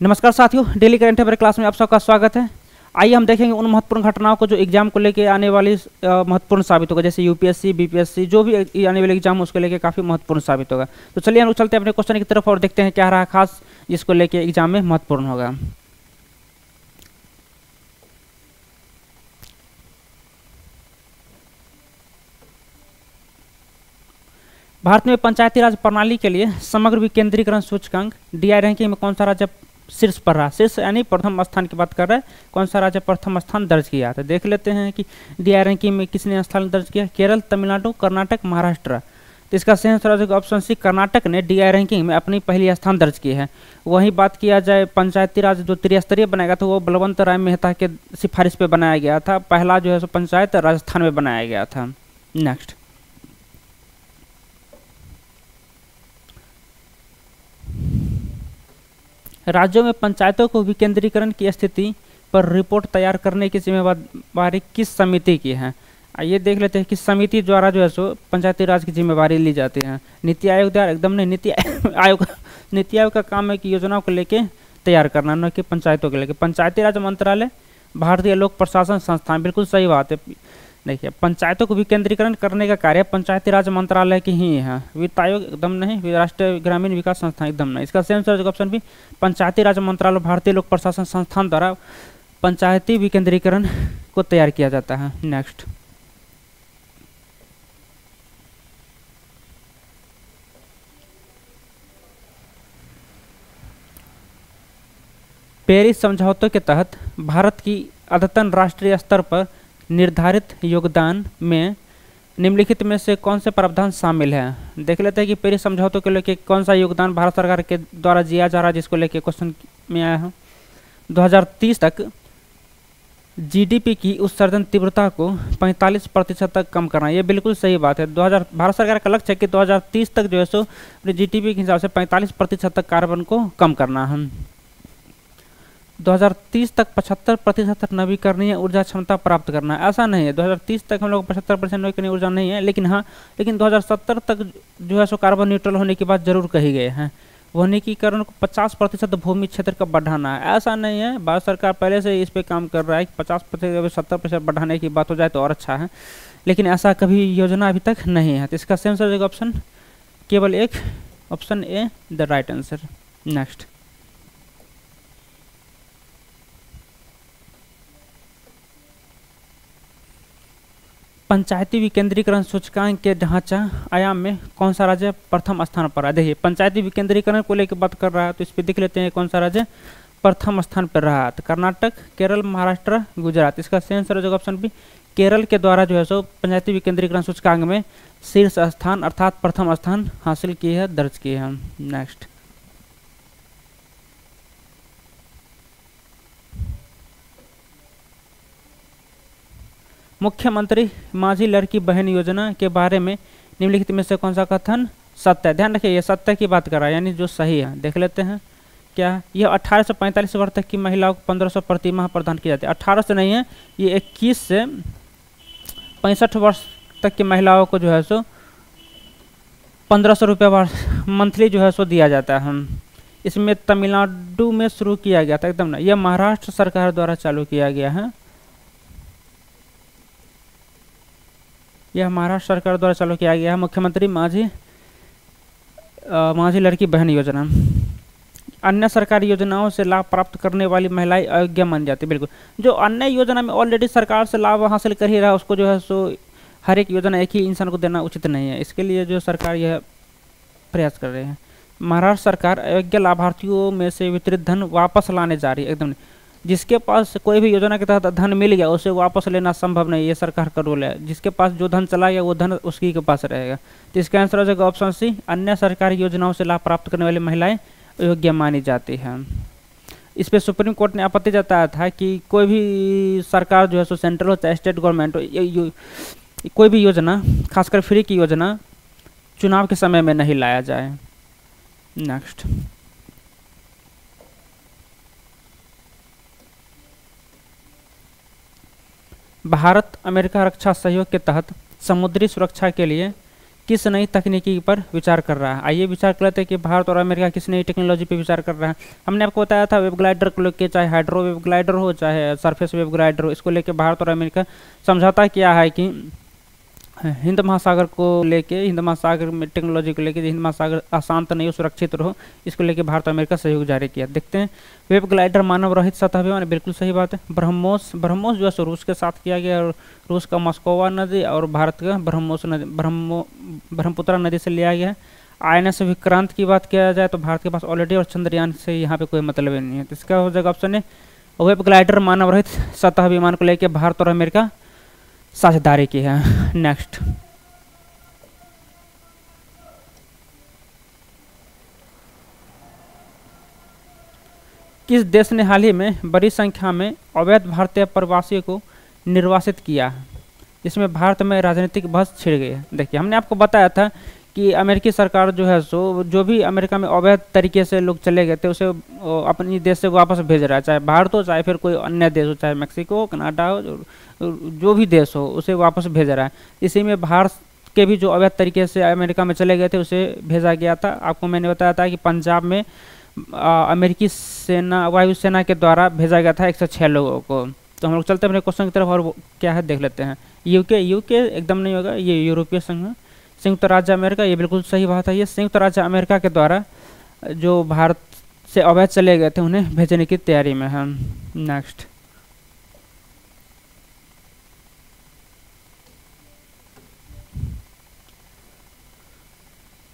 नमस्कार साथियों, daily current affair class में आप सबका स्वागत है। आइए हम देखेंगे उन महत्वपूर्ण घटनाओं को जो एग्जाम को लेके आने वाली महत्वपूर्ण साबित होगा। जैसे यूपीएससी, बीपीएससी जो भी आने वाले एग्जाम उसको लेके काफ़ी महत्वपूर्ण साबित होगा। तो चलिए हम लोग चलते हैं अपने क्वेश्चन की तरफ और देखते हैं क्या रहा खास जिसको लेके एग्जाम में महत्वपूर्ण होगा। भारत में पंचायती राज प्रणाली के लिए समग्र विकेंद्रीकरण सूचकांक डीआई रैंकिंग में कौन सा राज्य शीर्ष पर रहा? शीर्ष यानी प्रथम स्थान की बात कर रहा है। कौन सा राज्य प्रथम स्थान दर्ज किया? तो देख लेते हैं कि डीआई रैंकिंग में किसने स्थान दर्ज किया। केरल, तमिलनाडु, कर्नाटक, महाराष्ट्र। तो इसका सही आंसर होगा ऑप्शन सी, कर्नाटक ने डीआई रैंकिंग में अपनी पहली स्थान दर्ज की है। वहीं बात किया जाए पंचायती राज जो त्रिस्तरीय बनाया गया था वो बलवंत राय मेहता के सिफारिश पे बनाया गया था। पहला जो है सो पंचायत राजस्थान में बनाया गया था। नेक्स्ट, राज्यों में पंचायतों को विकेंद्रीकरण की स्थिति पर रिपोर्ट तैयार करने की जिम्मेवारी किस समिति की है? ये देख लेते हैं किस समिति द्वारा जो है सो पंचायती राज की जिम्मेवारी ली जाती है। नीति आयोग द्वारा? एकदम नहीं, नीति आयोग का काम है कि योजनाओं को लेके तैयार करना, न कि पंचायतों को लेके। पंचायती राज मंत्रालय, भारतीय लोक प्रशासन संस्थान, बिल्कुल सही बात है। देखिए, पंचायतों को विकेंद्रीकरण करने का कार्य पंचायती राज मंत्रालय की ही है। वित्त आयोग? एकदम नहीं। राष्ट्रीय ग्रामीण विकास संस्थान? एकदम नहीं। इसका सही आंसर ऑप्शन बी, पंचायती राज मंत्रालय भारतीय लोक प्रशासन संस्थान द्वारा पंचायती विकेंद्रीकरण को तैयार किया जाता है। नेक्स्ट, पेरिस समझौतों के तहत भारत की अद्यतन राष्ट्रीय स्तर पर निर्धारित योगदान में निम्नलिखित में से कौन से प्रावधान शामिल है? देख लेते हैं कि पेरिस समझौतों के लेके कौन सा योगदान भारत सरकार के द्वारा दिया जा रहा है, जिसको लेके क्वेश्चन में आया है। 2030 तक जीडीपी की उत्सर्जन तीव्रता को 45% तक कम करना। ये बिल्कुल सही बात है। भारत सरकार का लक्ष्य है कि 2030 तक जो है सो अपने जीडीपी के हिसाब से 45% तक कार्बन को कम करना है। 2030 तक 75% तक नवीकरणीय ऊर्जा क्षमता प्राप्त करना है। ऐसा नहीं है 2030 तक हम लोग 75% नवीकरणीय ऊर्जा नहीं है, लेकिन 2070 तक जो है सो कार्बन न्यूट्रल होने की बात जरूर कही गई है। वनीकरण को 50% भूमि क्षेत्र का बढ़ाना है। ऐसा नहीं है, भारत सरकार पहले से इस पे काम कर रहा है कि 50% 70% बढ़ाने की बात हो जाए तो और अच्छा है, लेकिन ऐसा कभी योजना अभी तक नहीं है। तो इसका सही आंसर ऑप्शन केवल एक, option A the right answer. Next, पंचायती विकेंद्रीकरण सूचकांक के ढांचा आयाम में कौन सा राज्य प्रथम स्थान पर है? देखिए, पंचायती विकेंद्रीकरण को लेकर बात कर रहा है तो इस पर देख लेते हैं कौन सा राज्य प्रथम स्थान पर रहा। तो कर्नाटक, केरल, महाराष्ट्र, गुजरात। इसका सही आंसर होगा ऑप्शन बी, केरल के द्वारा जो है सो पंचायती विकेंद्रीकरण सूचकांक में शीर्ष स्थान अर्थात प्रथम स्थान हासिल की है, दर्ज की है। नेक्स्ट, मुख्यमंत्री माझी लड़की बहन योजना के बारे में निम्नलिखित में से कौन सा कथन सत्य है? ध्यान रखिए, ये सत्य की बात कर रहा है, यानी जो सही है। देख लेते हैं क्या। यह 18 से 45 वर्ष तक की महिलाओं को 1500 प्रति माह प्रदान की जाती है। 18 से नहीं है, ये 21 से 65 वर्ष तक की महिलाओं को जो है सो 1500 रुपये मंथली जो है सो दिया जाता है। इसमें तमिलनाडु में शुरू किया गया था, एकदम ना। यह महाराष्ट्र सरकार द्वारा चालू किया गया है। यह महाराष्ट्र सरकार द्वारा चालू किया गया है मुख्यमंत्री माझी लड़की बहन योजना। अन्य सरकारी योजनाओं से लाभ प्राप्त करने वाली महिलाएं अयोग्य मान जाती है। बिल्कुल, जो अन्य योजना में ऑलरेडी सरकार से लाभ हासिल कर ही रहा उसको जो है सो हर एक योजना एक ही इंसान को देना उचित नहीं है। इसके लिए जो सरकार यह प्रयास कर रहे हैं। महाराष्ट्र सरकार अयोग्य लाभार्थियों में से वितरित धन वापस लाने जा रही है। एकदम, जिसके पास कोई भी योजना के तहत धन मिल गया उसे वापस लेना संभव नहीं, ये सरकार का रूल है। जिसके पास जो धन चला गया वो धन उसकी के पास रहेगा। तो इसका आंसर हो जाएगा ऑप्शन सी, अन्य सरकारी योजनाओं से लाभ प्राप्त करने वाली महिलाएं योग्य मानी जाती है। इस पर सुप्रीम कोर्ट ने आपत्ति जताया था कि कोई भी सरकार जो है सो सेंट्रल हो चाहे स्टेट गवर्नमेंट हो, कोई भी योजना खासकर फ्री की योजना चुनाव के समय में नहीं लाया जाए। नेक्स्ट, भारत अमेरिका रक्षा सहयोग के तहत समुद्री सुरक्षा के लिए किस नई तकनीकी पर विचार कर रहा है। आइए विचार कर लेते हैं कि भारत और अमेरिका किस नई टेक्नोलॉजी पे विचार कर रहा है। हमने आपको बताया था वेब ग्लाइडर को लेकर, चाहे हाइड्रो वेब ग्लाइडर हो चाहे सरफेस वेब ग्लाइडर हो, इसको लेकर भारत और अमेरिका समझौता किया है कि हिंद महासागर को लेके, हिंद महासागर में टेक्नोलॉजी को लेके, हिंद महासागर अशांत नहीं हो, सुरक्षित रहो, इसको लेके भारत और अमेरिका सहयोग जारी किया। देखते हैं वेब ग्लाइडर मानव रहित सतह विमान, बिल्कुल सही बात है। ब्रह्मोस, ब्रह्मोस जो है रूस के साथ किया गया, और रूस का मस्कोवा नदी और भारत का ब्रह्मोस नदी, ब्रह्मपुत्रा नदी से लिया गया है। INS विक्रांत की बात किया जाए तो भारत के पास ऑलरेडी, और चंद्रयान से यहाँ पे कोई मतलब ही नहीं है, तो इसका हो जाएगा ऑप्शन है वेब ग्लाइडर मानव रहित सतह विमान को लेकर भारत और अमेरिका साझेदारी की है। नेक्स्ट, किस देश ने हाल ही में बड़ी संख्या में अवैध भारतीय प्रवासियों को निर्वासित किया है, जिसमें भारत में राजनीतिक बहस छिड़ गई है। देखिए हमने आपको बताया था कि अमेरिकी सरकार जो है सो जो भी अमेरिका में अवैध तरीके से लोग चले गए थे उसे अपनी देश से वापस भेज रहा है, चाहे भारत हो चाहे फिर कोई अन्य देश हो, चाहे मैक्सिको, कनाडा हो, जो भी देश हो उसे वापस भेज रहा है। इसी में भारत के भी जो अवैध तरीके से अमेरिका में चले गए थे उसे भेजा गया था। आपको मैंने बताया था कि पंजाब में अमेरिकी सेना, वायुसेना के द्वारा भेजा गया था 106 लोगों को। तो हम लोग चलते हैं अपने क्वेश्चन की तरफ, और क्या है देख लेते हैं। यूके एकदम नहीं होगा, ये यूरोपीय संघ है। संयुक्त राज्य अमेरिका, ये बिल्कुल सही बात है। ये संयुक्त राज्य अमेरिका के द्वारा जो भारत से अवैध चले गए थे उन्हें भेजने की तैयारी में है। नेक्स्ट,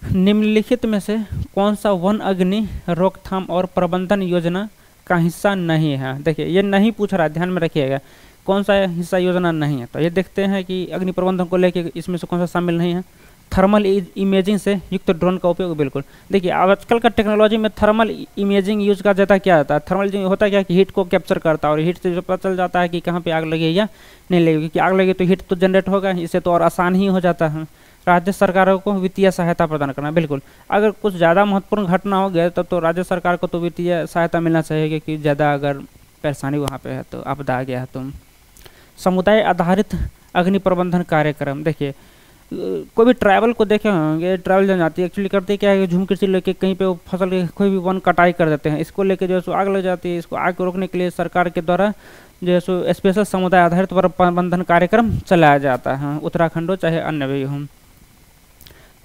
निम्नलिखित में से कौन सा वन अग्नि रोकथाम और प्रबंधन योजना का हिस्सा नहीं है। देखिए ये नहीं पूछ रहा है, ध्यान में रखिएगा कौन सा हिस्सा योजना नहीं है। तो ये देखते हैं कि अग्नि प्रबंधन को लेकर इसमें से कौन सा शामिल नहीं है। थर्मल इमेजिंग से युक्त ड्रोन का उपयोग, बिल्कुल। देखिए आजकल का टेक्नोलॉजी में थर्मल इमेजिंग यूज का ज़्यादा क्या होता है। थर्मल इमेजिंग होता है क्या कि हीट को कैप्चर करता है, और हीट से जो पता चल जाता है कि कहाँ पे आग लगी या नहीं लगी, क्योंकि आग लगी तो हीट तो जनरेट होगा, इससे तो और आसान ही हो जाता है। राज्य सरकारों को वित्तीय सहायता प्रदान करना, बिल्कुल। अगर कुछ ज़्यादा महत्वपूर्ण घटना हो गया तब तो राज्य सरकार को तो वित्तीय सहायता मिलना चाहिए, क्योंकि ज़्यादा अगर परेशानी वहाँ पे है तो आपदा आ गया है तो। समुदाय आधारित अग्नि प्रबंधन कार्यक्रम, देखिए कोई भी ट्रैवल को देखे होंगे, ट्रैवल जनजाति एक्चुअली करते क्या है, झूम कृषि लेके कहीं पे फसल के कोई भी वन कटाई कर देते हैं, इसको लेके जो है सो आग लग जाती है। इसको आग को रोकने के लिए सरकार के द्वारा जो है सो स्पेशल समुदाय आधारित प्रबंधन कार्यक्रम चलाया जाता है, उत्तराखंड हो चाहे अन्य भी हो।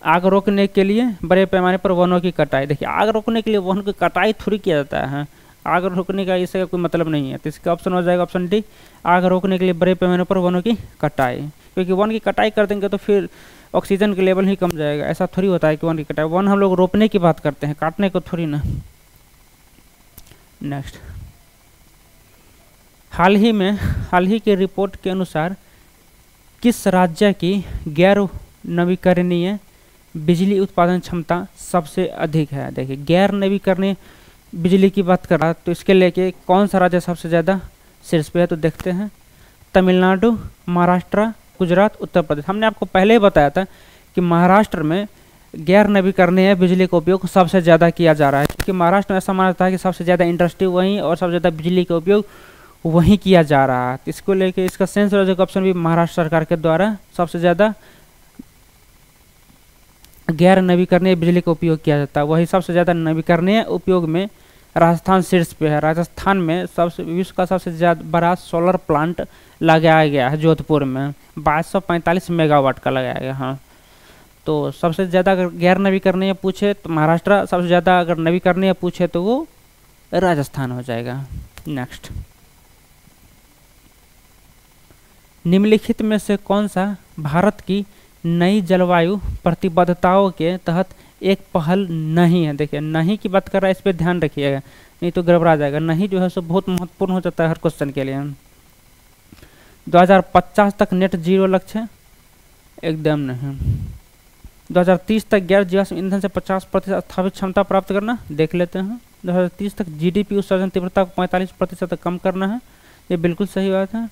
आग रोकने के लिए बड़े पैमाने पर वनों की कटाई, देखिए आग रोकने के लिए वन की कटाई थोड़ी किया जाता है, आग रोकने का इसका कोई मतलब नहीं है। तो इसका ऑप्शन हो जाएगा ऑप्शन डी, आग रोकने के लिए बड़े पैमाने पर वनों की कटाई। क्योंकि वन की कटाई कर देंगे तो फिर ऑक्सीजन के लेवल ही कम जाएगा। ऐसा थोड़ी होता है कि वन की कटाई, वन हम लोग रोपने की बात करते हैं, काटने को थोड़ी ना। नेक्स्ट, हाल ही की रिपोर्ट के अनुसार किस राज्य की गैर नवीकरणीय बिजली उत्पादन क्षमता सबसे अधिक है। देखिए गैर नवीकरणीय बिजली की बात कर रहा तो इसके लेके कौन सा राज्य सबसे ज़्यादा शीर्ष पे है, तो देखते हैं तमिलनाडु, महाराष्ट्र, गुजरात, उत्तर प्रदेश। हमने आपको पहले ही बताया था कि महाराष्ट्र में गैर नवीकरणीय बिजली का उपयोग सबसे ज़्यादा किया जा रहा है, क्योंकि महाराष्ट्र में ऐसा माना जाता है कि सबसे ज़्यादा इंडस्ट्री वहीं और सबसे ज़्यादा बिजली का उपयोग वहीं किया जा रहा है। तो इसको लेके इसका सेंस लॉजिक ऑप्शन भी महाराष्ट्र सरकार के द्वारा सबसे ज़्यादा गैर नवीकरणीय बिजली का उपयोग किया जाता है, वही सबसे ज़्यादा नवीकरणीय उपयोग में राजस्थान शीर्ष पे है। राजस्थान में सबसे विश्व का सबसे ज़्यादा बड़ा सोलर प्लांट लगाया गया है जोधपुर में, 2245 मेगावाट का लगाया गया। हाँ, तो सबसे ज़्यादा अगर गैर नवीकरणीय पूछे तो महाराष्ट्र, सबसे ज़्यादा अगर नवीकरणीय पूछे तो वो राजस्थान हो जाएगा। नेक्स्ट, निम्नलिखित में से कौन सा भारत की नई जलवायु प्रतिबद्धताओं के तहत एक पहल नहीं है। देखिए नहीं की बात कर रहा है, इस पर ध्यान रखिएगा नहीं तो गड़बड़ा जाएगा। नहीं जो है सो बहुत महत्वपूर्ण हो जाता है हर क्वेश्चन के लिए। 2050 तक नेट जीरो लक्ष्य एकदम नहीं। 2030 तक गैर जीवाश्म ईंधन से 50% स्थापित क्षमता प्राप्त करना, देख लेते हैं। 2030 तक जीडीपी उत्सर्जन तीव्रता को 45% कम करना है, ये बिल्कुल सही बात है।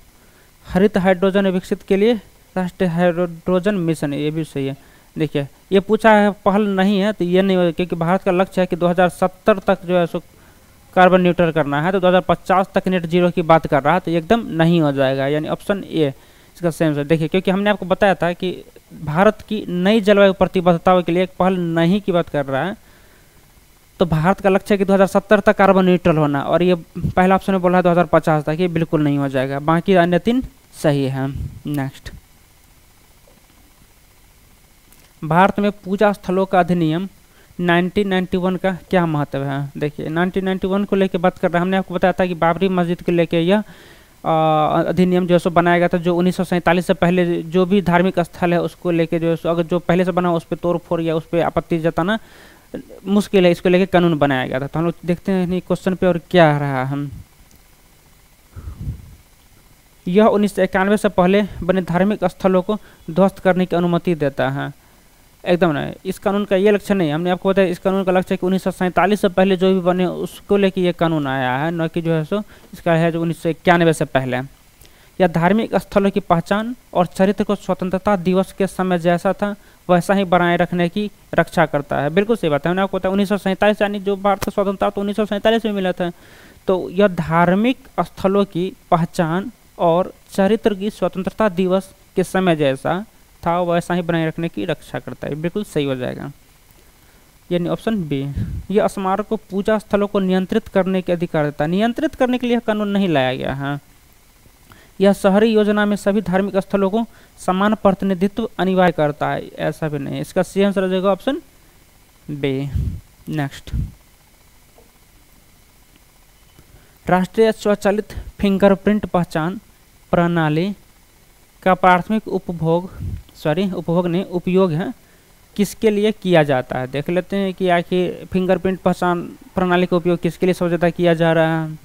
हरित हाइड्रोजन विकसित के लिए राष्ट्रीय हाइड्रोजन मिशन, ये भी सही है। देखिए ये पूछा है पहल नहीं है तो ये नहीं होगा, क्योंकि भारत का लक्ष्य है कि 2070 तक जो है सो कार्बन न्यूट्रल करना है, तो 2050 तक नेट जीरो की बात कर रहा है, तो एकदम नहीं हो जाएगा, यानी ऑप्शन ए इसका सेम है। देखिए क्योंकि हमने आपको बताया था कि भारत की नई जलवायु प्रतिबद्धताओं के लिए एक पहल नहीं की बात कर रहा है, तो भारत का लक्ष्य है कि 2070 तक कार्बन न्यूट्रल होना, और ये पहला ऑप्शन में बोला है 2050 तक, ये बिल्कुल नहीं हो जाएगा, बाकी अन्य 3 सही है। नेक्स्ट, भारत में पूजा स्थलों का अधिनियम 1991 का क्या महत्व है? देखिए 1991 को लेकर बात कर रहे हैं। हमने आपको बताया था कि बाबरी मस्जिद को लेकर यह अधिनियम जो है सो बनाया गया था, जो 1947 से पहले जो भी धार्मिक स्थल है उसको लेके जो है सो अगर जो पहले से बना उस पर तोड़ फोड़ या उस पर आपत्ति जताना मुश्किल है, इसको लेके कानून बनाया गया था। तो हम लोग देखते हैं क्वेश्चन पे और क्या रहा हम। यह 1991 से पहले बने धार्मिक स्थलों को ध्वस्त करने की अनुमति देता है। एकदम नहीं, इस कानून का ये लक्ष्य नहीं, हमने आपको बताया इस कानून का लक्ष्य है कि 1947 से पहले जो भी बने उसको लेके ये कानून आया है, न कि जो है सो इसका है जो 1991 से पहले। यह धार्मिक स्थलों की पहचान और चरित्र को स्वतंत्रता दिवस के समय जैसा था वैसा ही बनाए रखने की रक्षा करता है। बिल्कुल सही बात है, हमने आपको बताया 1947 यानी जो भारत का स्वतंत्रता तो 1947 में मिला था, तो यह धार्मिक स्थलों की पहचान और चरित्र की स्वतंत्रता दिवस के समय जैसा था वैसा ही बनाए रखने की रक्षा करता है। बिल्कुल सही हो जाएगा, यानी ऑप्शन बी। यह स्मारक को पूजा स्थलों को नियंत्रित करने के अधिकार देता है। नियंत्रित करने के लिए कानून नहीं लाया गया है। यह शहरी योजना में सभी धार्मिक स्थलों को समान प्रतिनिधित्व अनिवार्य करता है, ऐसा भी नहीं। इसका सही आंसर हो जाएगा ऑप्शन बी। नेक्स्ट, राष्ट्रीय स्वचालित फिंगरप्रिंट पहचान प्रणाली का प्राथमिक उपयोग है किसके लिए किया जाता है? देख लेते हैं कि आखिर फिंगरप्रिंट पहचान प्रणाली का उपयोग किसके लिए सबसे ज़्यादा किया जा रहा है।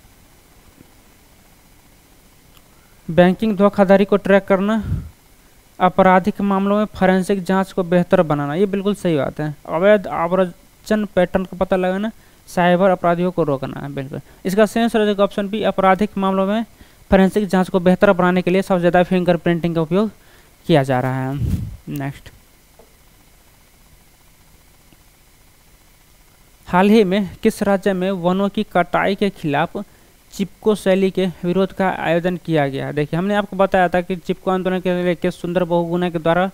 बैंकिंग धोखाधड़ी को ट्रैक करना, आपराधिक मामलों में फॉरेंसिक जांच को बेहतर बनाना, ये बिल्कुल सही बात है। अवैध आवर्जन पैटर्न का पता लगाना, साइबर अपराधियों को रोकना, बिल्कुल। इसका सही आंसर हो जाएगा ऑप्शन बी। आपराधिक मामलों में फॉरेंसिक जांच को बेहतर बनाने के लिए सबसे ज़्यादा फिंगरप्रिंटिंग का उपयोग किया जा रहा है। नेक्स्ट, हाल ही में किस राज्य में वनों की कटाई के खिलाफ चिपको शैली के विरोध का आयोजन किया गया? देखिए हमने आपको बताया था कि चिपको आंदोलन के लेकर सुंदर बहुगुणा के द्वारा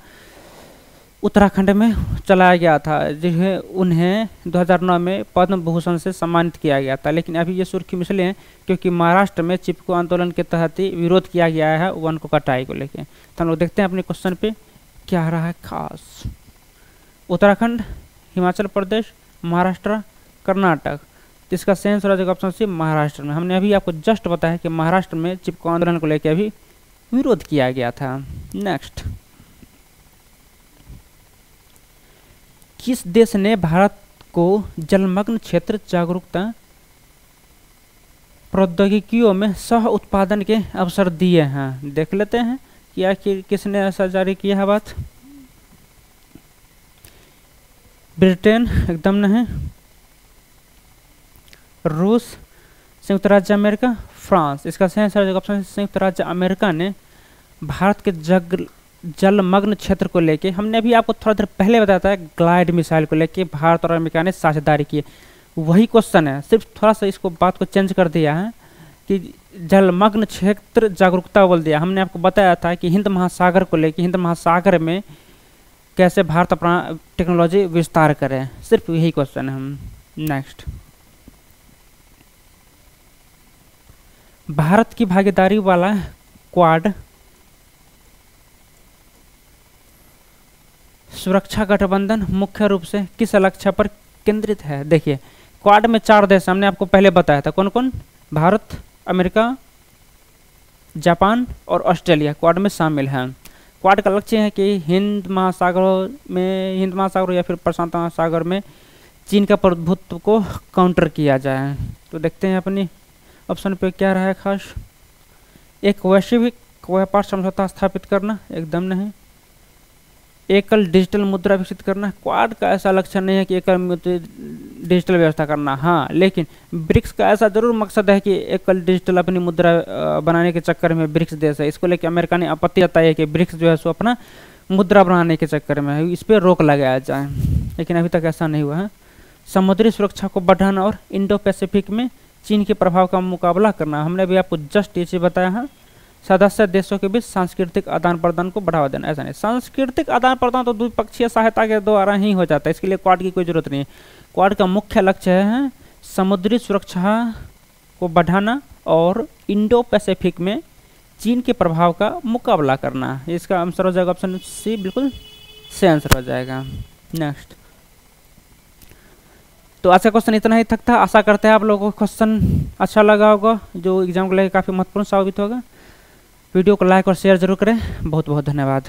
उत्तराखंड में चलाया गया था, जिन्हें उन्हें 2009 में पद्म भूषण से सम्मानित किया गया था। लेकिन अभी ये सुर्खी में इसलिए है क्योंकि महाराष्ट्र में चिपको आंदोलन के तहत ही विरोध किया गया है वन को कटाई को लेकर। तो हम लोग देखते हैं अपने क्वेश्चन पे क्या रहा है खास। उत्तराखंड, हिमाचल प्रदेश, महाराष्ट्र, कर्नाटक, जिसका सही आंसर हो जाएगा ऑप्शन सी महाराष्ट्र में। हमने अभी आपको जस्ट बताया कि महाराष्ट्र में चिपको आंदोलन को लेकर अभी विरोध किया गया था। नेक्स्ट, किस देश ने भारत को जलमग्न क्षेत्र जागरूकता प्रौद्योगिकियों में सह उत्पादन के अवसर दिए हैं? देख लेते हैं कि आखिर किसने ऐसा जारी किया है बात। ब्रिटेन एकदम नहीं, रूस, संयुक्त राज्य अमेरिका, फ्रांस। इसका सही आंसर ऑप्शन संयुक्त राज्य अमेरिका ने भारत के जलमग्न क्षेत्र को लेके, हमने अभी आपको थोड़ा देर पहले बताया था ग्लाइड मिसाइल को लेके भारत और अमेरिका ने साझेदारी की, वही क्वेश्चन है, सिर्फ थोड़ा सा इसको बात को चेंज कर दिया है कि जलमग्न क्षेत्र जागरूकता बोल दिया। हमने आपको बताया था कि हिंद महासागर को लेके, हिंद महासागर में कैसे भारत अपना टेक्नोलॉजी विस्तार करे, सिर्फ यही क्वेश्चन है हम। नेक्स्ट, भारत की भागीदारी वाला क्वाड सुरक्षा गठबंधन मुख्य रूप से किस लक्ष्य पर केंद्रित है? देखिए क्वाड में 4 देश हमने आपको पहले बताया था, कौन कौन? भारत, अमेरिका, जापान और ऑस्ट्रेलिया क्वाड में शामिल हैं। क्वाड का लक्ष्य है कि हिंद महासागर या फिर प्रशांत महासागर में चीन का प्रभुत्व को काउंटर किया जाए। तो देखते हैं अपनी ऑप्शन पे क्या रहा है खास। एक वैश्विक व्यापार समझौता स्थापित करना, एकदम नहीं। एकल डिजिटल मुद्रा विकसित करना, क्वाड का ऐसा लक्ष्य नहीं है कि एकल डिजिटल व्यवस्था करना, हाँ, लेकिन ब्रिक्स का ऐसा जरूर मकसद है कि एकल डिजिटल अपनी मुद्रा बनाने के चक्कर में ब्रिक्स देश है, इसको लेकर अमेरिका ने आपत्ति जताई है कि ब्रिक्स जो है सो अपना मुद्रा बनाने के चक्कर में है, इस पर रोक लगाया जाए, लेकिन अभी तक ऐसा नहीं हुआ है। समुद्री सुरक्षा को बढ़ाना और इंडो पैसिफिक में चीन के प्रभाव का मुकाबला करना, हमने भी आपको जस्ट ये चीज़ बताया है। सदस्य देशों के बीच सांस्कृतिक आदान प्रदान को बढ़ावा देना। ऐसा नहीं, सांस्कृतिक आदान प्रदान तो द्विपक्षीय सहायता के द्वारा ही हो जाता है, इसके लिए क्वाड की कोई जरूरत नहीं है। क्वाड का मुख्य लक्ष्य है समुद्री सुरक्षा को बढ़ाना और इंडो पैसिफिक में चीन के प्रभाव का मुकाबला करना। इसका आंसर हो जाएगा ऑप्शन सी, बिल्कुल सही आंसर हो जाएगा। नेक्स्ट, तो आज का क्वेश्चन इतना ही तक था। आशा करते हैं आप लोगों को क्वेश्चन अच्छा लगा होगा, जो एग्जाम को लेकर काफ़ी महत्वपूर्ण साबित होगा। वीडियो को लाइक और शेयर जरूर करें। बहुत बहुत धन्यवाद।